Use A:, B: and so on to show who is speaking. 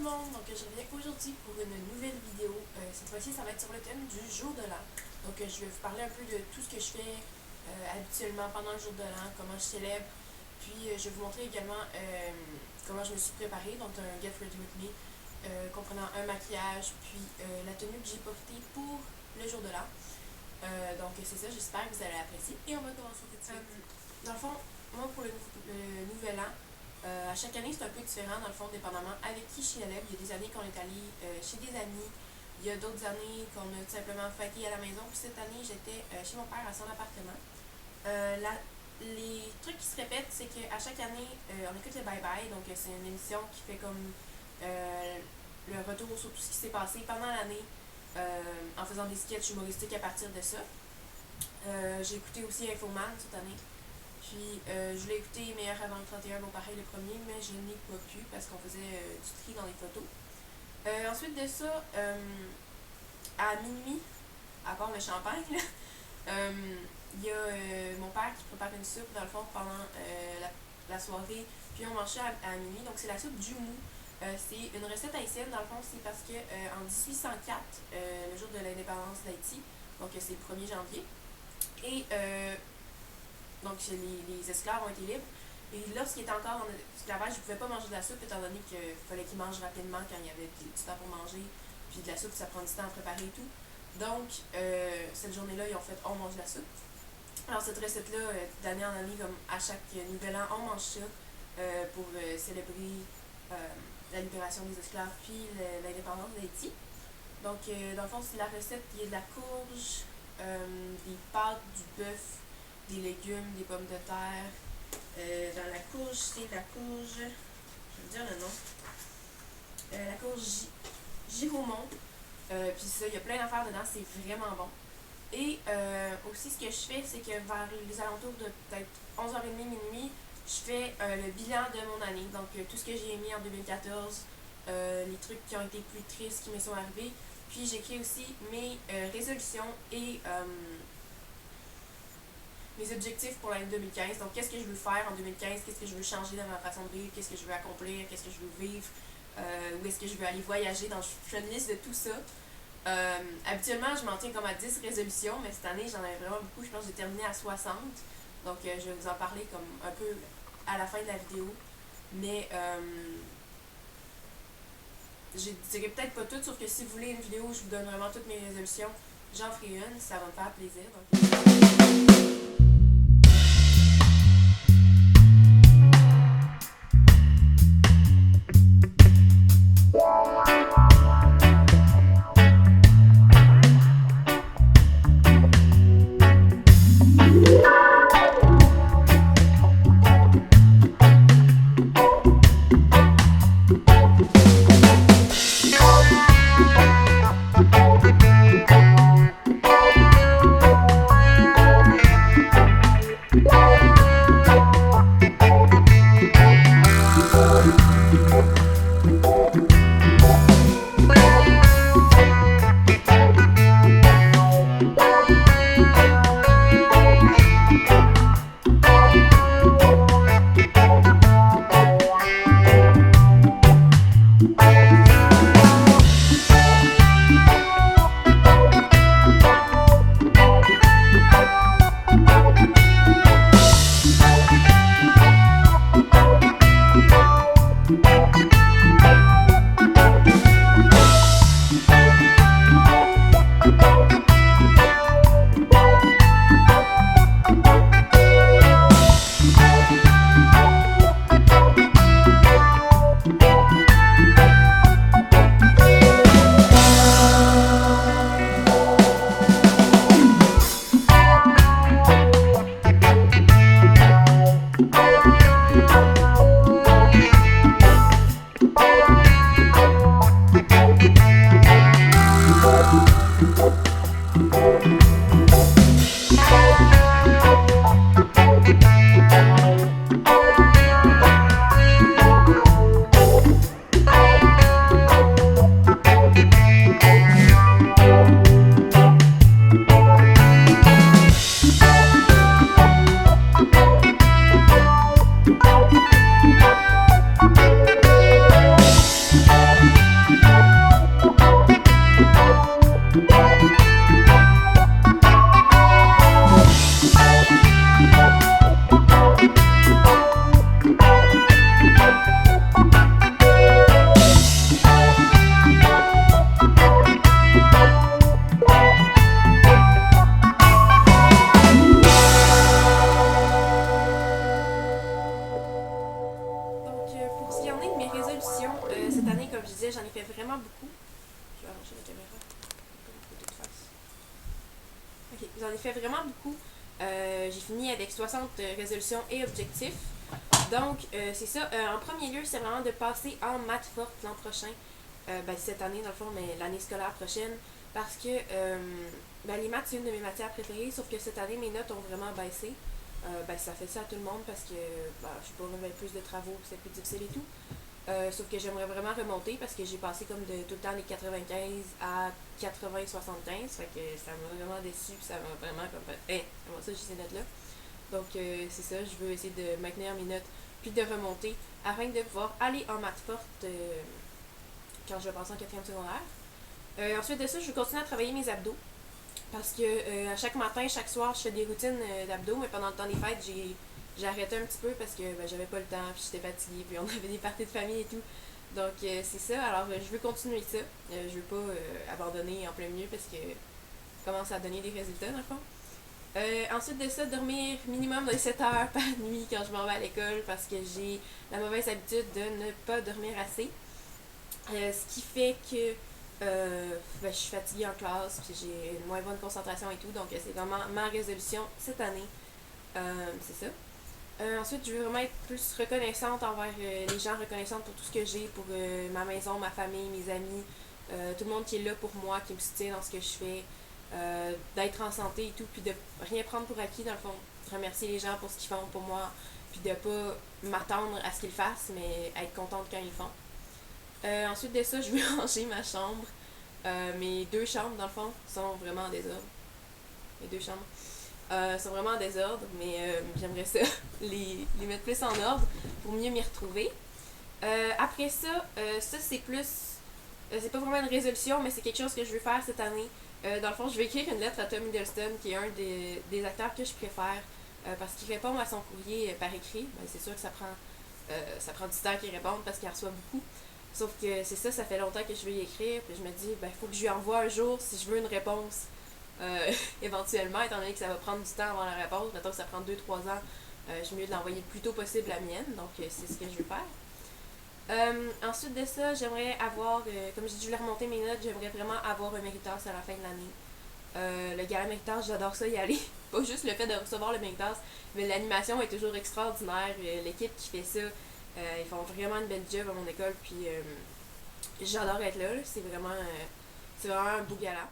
A: monde, donc je reviens aujourd'hui pour une nouvelle vidéo. Cette fois-ci, ça va être sur le thème du jour de l'an. Donc je vais vous parler un peu de tout ce que je fais habituellement pendant le jour de l'an, comment je célèbre. Puis je vais vous montrer également comment je me suis préparée, donc un Get Ready With Me, comprenant un maquillage, puis la tenue que j'ai portée pour le jour de l'an. Donc c'est ça, j'espère que vous allez apprécier. Et on va commencer tout de suite. Dans le fond, moi pour le nouvel an, à chaque année, c'est un peu différent, dans le fond, dépendamment avec qui je célèbre. Il y a des années qu'on est allé chez des amis. Il y a d'autres années qu'on a tout simplement fêté à la maison. Puis cette année, j'étais chez mon père à son appartement. Les trucs qui se répètent, c'est qu'à chaque année, on écoute le Bye Bye. Donc, c'est une émission qui fait comme le retour sur tout ce qui s'est passé pendant l'année en faisant des sketchs humoristiques à partir de ça. J'ai écouté aussi Infoman cette année. Puis je voulais écouter Meilleur avant le 31, bon pareil le premier, mais je n'ai pas pu parce qu'on faisait du tri dans les photos. Ensuite de ça, à minuit, à part le champagne, il y a mon père qui prépare une soupe dans le fond pendant la soirée, puis on mange ça à minuit, donc c'est la soupe du mou. C'est une recette haïtienne, dans le fond, c'est parce que en 1804, le jour de l'indépendance d'Haïti, donc c'est le 1er janvier, et donc les esclaves ont été libres. Et lorsqu'ils étaient encore en esclavage, ils ne pouvaient pas manger de la soupe étant donné qu'il fallait qu'ils mangent rapidement quand il y avait du temps pour manger. Puis de la soupe, ça prend du temps à préparer et tout. Donc, cette journée-là, ils ont fait « on mange de la soupe ». Alors cette recette-là, d'année en année, comme à chaque nouvel an, on mange ça pour célébrer la libération des esclaves puis l'indépendance d'Haïti. Donc, dans le fond, c'est la recette, il y a de la courge, des pâtes, du bœuf, des légumes, des pommes de terre. Dans la courge, c'est la courge, je vais vous dire le nom, la courge Giromont. Puis ça, il y a plein d'affaires dedans, c'est vraiment bon. Et aussi, ce que je fais, c'est que vers les alentours de peut-être 11h30, minuit, je fais le bilan de mon année. Donc, tout ce que j'ai mis en 2014, les trucs qui ont été plus tristes qui me sont arrivés. Puis, j'écris aussi mes résolutions et mes objectifs pour l'année 2015. Donc, qu'est-ce que je veux faire en 2015, qu'est-ce que je veux changer dans ma façon de vivre, qu'est-ce que je veux accomplir, qu'est-ce que je veux vivre, où est-ce que je veux aller voyager. Donc, je fais une liste de tout ça. Habituellement, je m'en tiens comme à 10 résolutions, mais cette année, j'en avais vraiment beaucoup. Je pense que j'ai terminé à 60. Donc, je vais vous en parler comme un peu à la fin de la vidéo. Mais, je dirais peut-être pas toutes, sauf que si vous voulez une vidéo où je vous donne vraiment toutes mes résolutions, j'en ferai une, ça va me faire plaisir. Donc, année, comme je disais, j'en ai fait vraiment beaucoup. Je vais arranger la caméra. Ok, j'en ai fait vraiment beaucoup. J'ai fini avec 60 résolutions et objectifs. Donc, c'est ça. En premier lieu, c'est vraiment de passer en maths forte l'an prochain. Cette année, dans le fond, mais l'année scolaire prochaine. Parce que les maths, c'est une de mes matières préférées, sauf que cette année, mes notes ont vraiment baissé. Ça fait ça à tout le monde parce que je sais pas, on avait plus de travaux, c'est plus difficile et tout. Sauf que j'aimerais vraiment remonter parce que j'ai passé comme de tout le temps les 95 à 80-75. Fait que ça m'a vraiment déçu, puis ça m'a vraiment comme fait, comment ça, j'ai ces notes-là. Donc c'est ça, je veux essayer de maintenir mes notes puis de remonter afin de pouvoir aller en maths forte quand je vais passer en 4e secondaire. Ensuite de ça, je vais continuer à travailler mes abdos. Parce que à chaque matin, chaque soir, je fais des routines d'abdos, mais pendant le temps des fêtes, j'ai arrêté un petit peu parce que j'avais pas le temps, puis j'étais fatiguée, puis on avait des parties de famille et tout. Donc c'est ça, alors je veux continuer ça. Je veux pas abandonner en plein milieu parce que ça commence à donner des résultats dans le fond. Ensuite de ça, dormir minimum de 7 heures par nuit quand je m'en vais à l'école parce que j'ai la mauvaise habitude de ne pas dormir assez. Ce qui fait que je suis fatiguée en classe, puis j'ai une moins bonne concentration et tout, donc c'est vraiment ma résolution cette année. C'est ça. Ensuite, je veux vraiment être plus reconnaissante envers les gens, reconnaissante pour tout ce que j'ai, pour ma maison, ma famille, mes amis, tout le monde qui est là pour moi, qui me soutient dans ce que je fais, d'être en santé et tout, puis de rien prendre pour acquis, dans le fond, remercier les gens pour ce qu'ils font pour moi, puis de pas m'attendre à ce qu'ils fassent, mais être contente quand ils le font. Ensuite de ça, je vais ranger ma chambre. Mes 2 chambres, dans le fond, sont vraiment en désordre. Les 2 chambres sont vraiment en désordre, mais j'aimerais ça les mettre plus en ordre pour mieux m'y retrouver. Après ça, ça c'est plus. C'est pas vraiment une résolution, mais c'est quelque chose que je veux faire cette année. Dans le fond, je vais écrire une lettre à Tom Hiddleston, qui est un des acteurs que je préfère, parce qu'il répond à son courrier par écrit. C'est sûr que ça prend du temps qu'il réponde parce qu'il reçoit beaucoup. Sauf que c'est ça, ça fait longtemps que je veux y écrire, puis je me dis, il faut que je lui envoie un jour si je veux une réponse, éventuellement, étant donné que ça va prendre du temps avant la réponse. Mettons que ça prend 2-3 ans, je suis mieux de l'envoyer le plus tôt possible la mienne, donc c'est ce que je veux faire. Ensuite de ça, j'aimerais avoir, comme j'ai dit, je voulais remonter mes notes, j'aimerais vraiment avoir un méritas à la fin de l'année. Le gala méritas, j'adore ça y aller. Pas juste le fait de recevoir le méritas, mais l'animation est toujours extraordinaire. L'équipe qui fait ça, ils font vraiment une belle job à mon école, puis j'adore être là. C'est vraiment un beau gala.